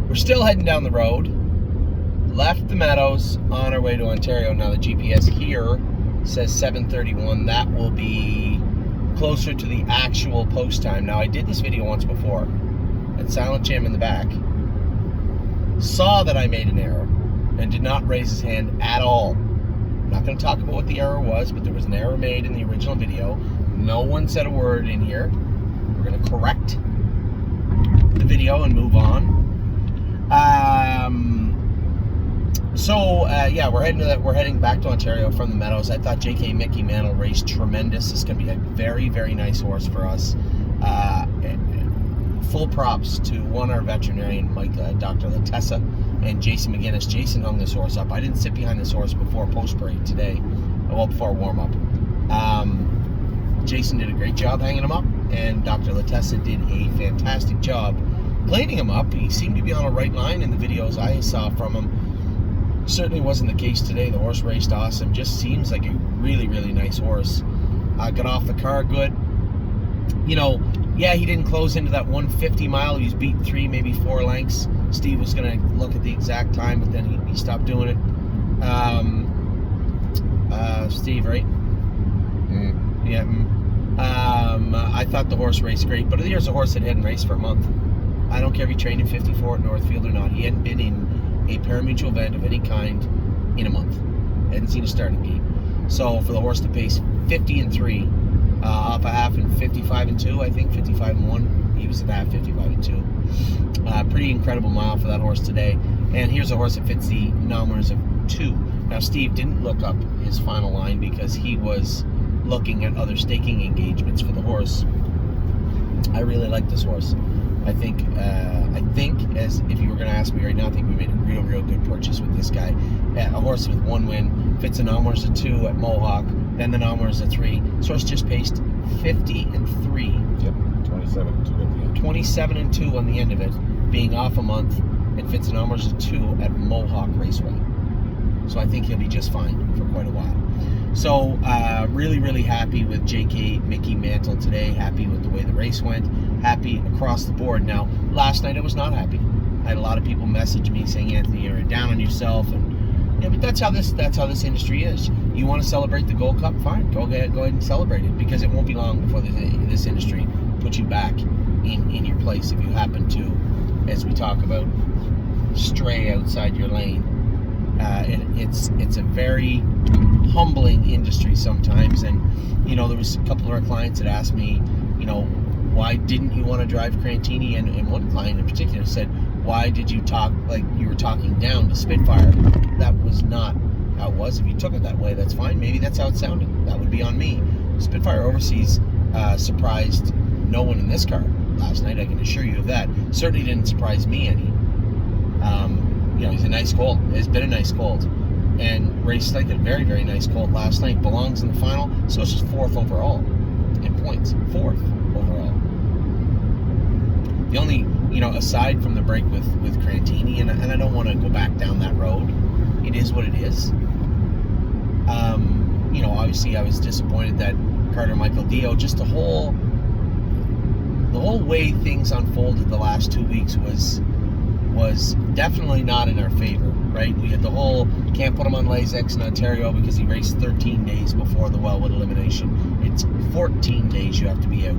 we're still heading down the road. Left the Meadows on our way to Ontario. Now the GPS here says 7:31. That will be closer to the actual post time. Now I did this video once before. At Silent Jim in the back. Saw that I made an error and did not raise his hand at all. I'm not going to talk about what the error was, but there was an error made in the original video. No one said a word in here. We're going to correct the video and move on. Yeah, we're heading back to Ontario from the Meadows. I thought JK Mickey Mantle raced tremendous. This is going to be a very, very nice horse for us. Full props to our veterinarian, Dr. Latessa, and Jason McGinnis. Jason hung this horse up. I didn't sit behind this horse before post-break today, before warm-up. Jason did a great job hanging him up, and Dr. Latessa did a fantastic job planing him up. He seemed to be on a right line in the videos I saw from him. Certainly wasn't the case today. The horse raced awesome. Just seems like a really, really nice horse. Got off the car good. Yeah, he didn't close into that 150 mile. He was beat 3, maybe 4 lengths. Steve was going to look at the exact time, but then he stopped doing it. Steve, right? Yeah. I thought the horse raced great, but here's a horse that hadn't raced for a month. I don't care if he trained in 54 at Northfield or not. He hadn't been in a parimutuel event of any kind in a month. Hadn't seen a starting gate. So for the horse to pace 50-3, off a half and 55-2, I think 55-1. He was at half 55-2. Pretty incredible mile for that horse today. And here's a horse that fits the numbers of 2. Now Steve didn't look up his final line because he was looking at other staking engagements for the horse. I really like this horse. I think as if you were going to ask me right now, I think we made a real good purchase with this guy. A horse with 1 win, fits the numbers of 2 at Mohawk, then the numbers of 3. This horse just paced 50-3. Yep, 27-2 at the end. 27-2 on the end of it, being off a month, and fits the numbers of 2 at Mohawk Raceway. So I think he'll be just fine for quite a while. So really happy with JK Mickey Mantle today. Happy with the way the race went. Happy across the board. Now, last night I was not happy. I had a lot of people message me saying, Anthony, you're down on yourself, and yeah, but that's how this industry is. You want to celebrate the Gold Cup? Fine, go ahead and celebrate it, because it won't be long before this industry puts you back in your place if you happen to, as we talk about, stray outside your lane. It's a very humbling industry sometimes, and there was a couple of our clients that asked me, why didn't you want to drive Crantini? And one client in particular said, why did you talk like you were talking down to Spitfire? That was not how it was. If you took it that way, that's fine. Maybe that's how it sounded. That would be on me. Spitfire Overseas surprised no one in this car last night, I can assure you of that. Certainly didn't surprise me any. He's a nice colt. Has been a nice colt. And raced like a very, very nice colt last night. Belongs in the final. So it's just 4th overall in points. 4th overall. The only, aside from the break with Crantini, and I don't want to go back down that road. It is what it is. Obviously I was disappointed that Carter Michael Dio, just the whole way things unfolded the last 2 weeks was definitely not in our favor, right? We had the whole can't put him on Lasix in Ontario because he raced 13 days before the Wellwood elimination. It's 14 days you have to be out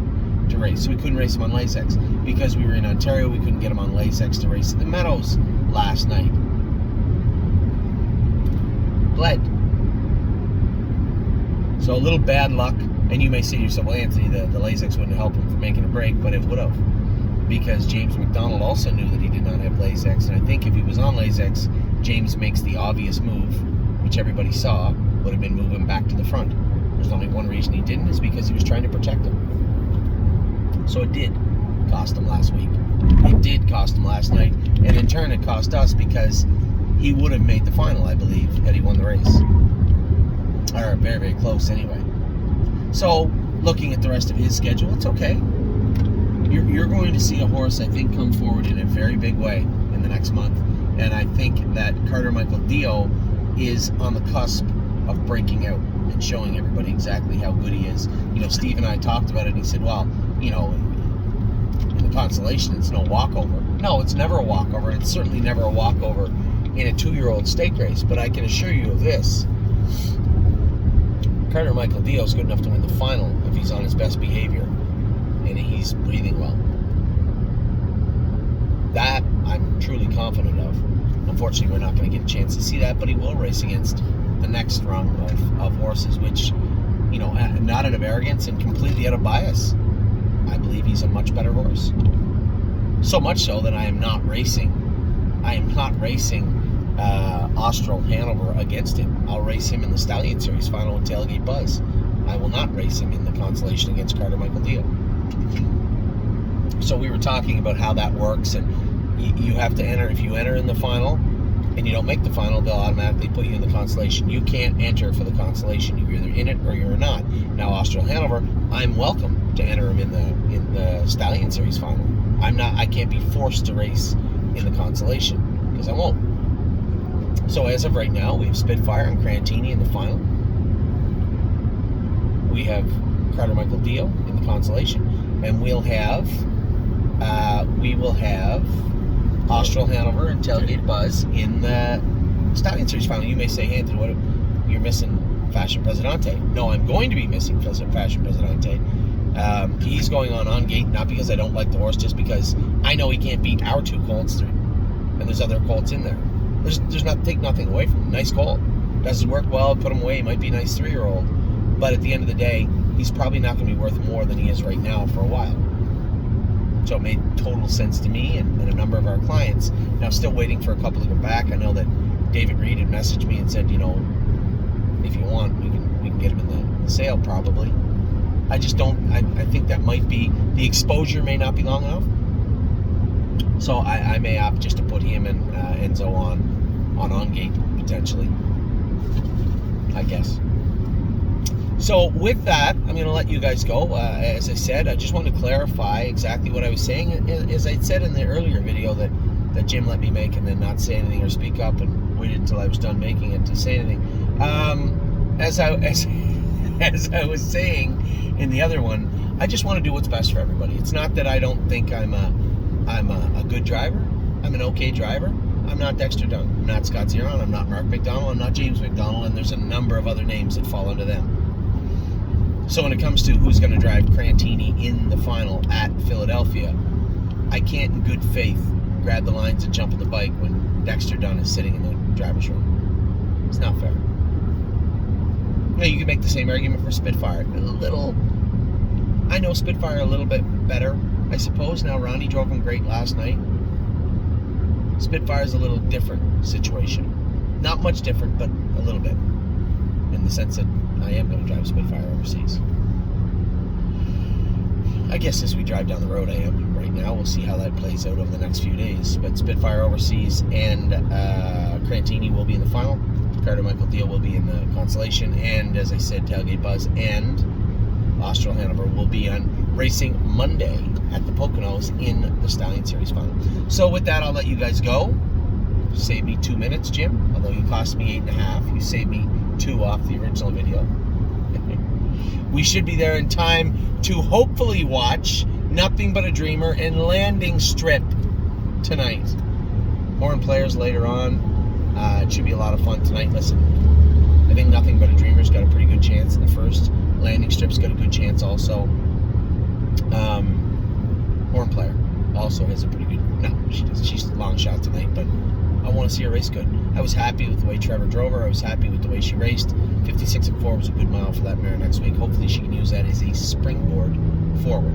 to race. So we couldn't race him on Lasix. Because we were in Ontario, we couldn't get him on Lasix to race at the Meadows last night. Bled. So a little bad luck. And you may say to yourself, well, Anthony, the Lasix wouldn't help him from making a break, but it would have. Because James McDonald also knew that he did not have Lasix. And I think if he was on Lasix, James makes the obvious move, which everybody saw, would have been move him back to the front. There's only one reason he didn't, is because he was trying to protect him. So it did cost him last week. It did cost him last night. And in turn, it cost us because he would have made the final, I believe, had he won the race. Or very, very close anyway. So, looking at the rest of his schedule, it's okay. You're going to see a horse, I think, come forward in a very big way in the next month. And I think that Carter Michael Dio is on the cusp of breaking out and showing everybody exactly how good he is. Steve and I talked about it, and he said, well, in the Consolation, it's no walkover. No, it's never a walkover. It's certainly never a walkover in a 2-year-old stake race. But I can assure you of this: Carter Michael Dio is good enough to win the final if he's on his best behavior and he's breathing well. That I'm truly confident of. Unfortunately, we're not going to get a chance to see that, but he will race against the next rung of horses, which, you know, not out of arrogance and completely out of bias, I believe he's a much better horse. So much so that I am not racing Austral Hanover against him. I'll race him in the Stallion Series final with Tailgate Buzz. I will not race him in the Consolation against Carter Michael Dio. So we were talking about how that works, and you have to enter. If you enter in the final and you don't make the final, they'll automatically put you in the Consolation. You can't enter for the Consolation. You're either in it or you're not. Now, Austral Hanover, I'm welcome to enter him in the Stallion Series final. I can't be forced to race in the Consolation because I won't. So as of right now, we have Spitfire and Crantini in the final. We have Carter Michael Dio in the Consolation, and we will have Austral Hanover and Tailgate Buzz in the Stallion Series final. You may say, Anthony, what you're missing Fashion Presidente? No, I'm going to be missing Fashion Presidente. He's going on gate, not because I don't like the horse, just because I know he can't beat our 2 colts, and there's other colts in there. There's not, take nothing away from him. Nice colt. Does his work well, put him away. He might be a nice 3-year-old. But at the end of the day, he's probably not going to be worth more than he is right now for a while. So it made total sense to me and a number of our clients. Now, still waiting for a couple to come back. I know that David Reed had messaged me and said, you know, if you want, we can get him in the sale probably. I just don't. I think that might be, the exposure may not be long enough. So I may opt just to put him and Enzo on gate potentially, I guess. So with that, I'm going to let you guys go. As I said, I just want to clarify exactly what I was saying. As I said in the earlier video that Jim let me make and then not say anything or speak up and waited until I was done making it to say anything. As I was saying in the other one, I just want to do what's best for everybody. It's not that I don't think I'm a good driver. I'm an okay driver. I'm not Dexter Dunn. I'm not Scott Zeron. I'm not Mark McDonald. I'm not James McDonald. And there's a number of other names that fall under them. So when it comes to who's going to drive Crantini in the final at Philadelphia, I can't in good faith grab the lines and jump on the bike when Dexter Dunn is sitting in the driver's room. It's not fair. Now, you can make the same argument for Spitfire. I know Spitfire a little bit better, I suppose. Now, Ronnie drove him great last night. Spitfire's a little different situation. Not much different, but a little bit. In the sense that I am going to drive Spitfire overseas. I guess as we drive down the road, I am right now. We'll see how that plays out over the next few days. But Spitfire overseas and Crantini will be in the final. Carter Michael Dio will be in the Consolation. And as I said, Tailgate Buzz and Austral Hanover will be on racing Monday at the Poconos in the Stallion Series final. So with that, I'll let you guys go. Save me 2 minutes, Jim. Although you cost me 8.5. You saved me 2 off the original video. We should be there in time to hopefully watch Nothing But a Dreamer and Landing Strip tonight. More on players later on. It should be a lot of fun tonight. Listen, I think Nothing But a Dreamer's got a pretty good chance in the first. Landing Strip's got a good chance also. Horn Player also has a pretty good... No, she does. She's a long shot tonight, but I want to see her race good. I was happy with the way Trevor drove her. I was happy with the way she raced. 56.4 was a good mile for that mare next week. Hopefully she can use that as a springboard forward.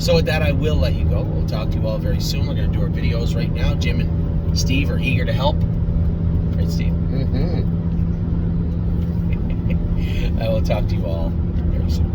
So with that, I will let you go. We'll talk to you all very soon. We're going to do our videos right now. Jim and Steve are eager to help. Right, Steve? Mm-hmm. I will talk to you all very soon.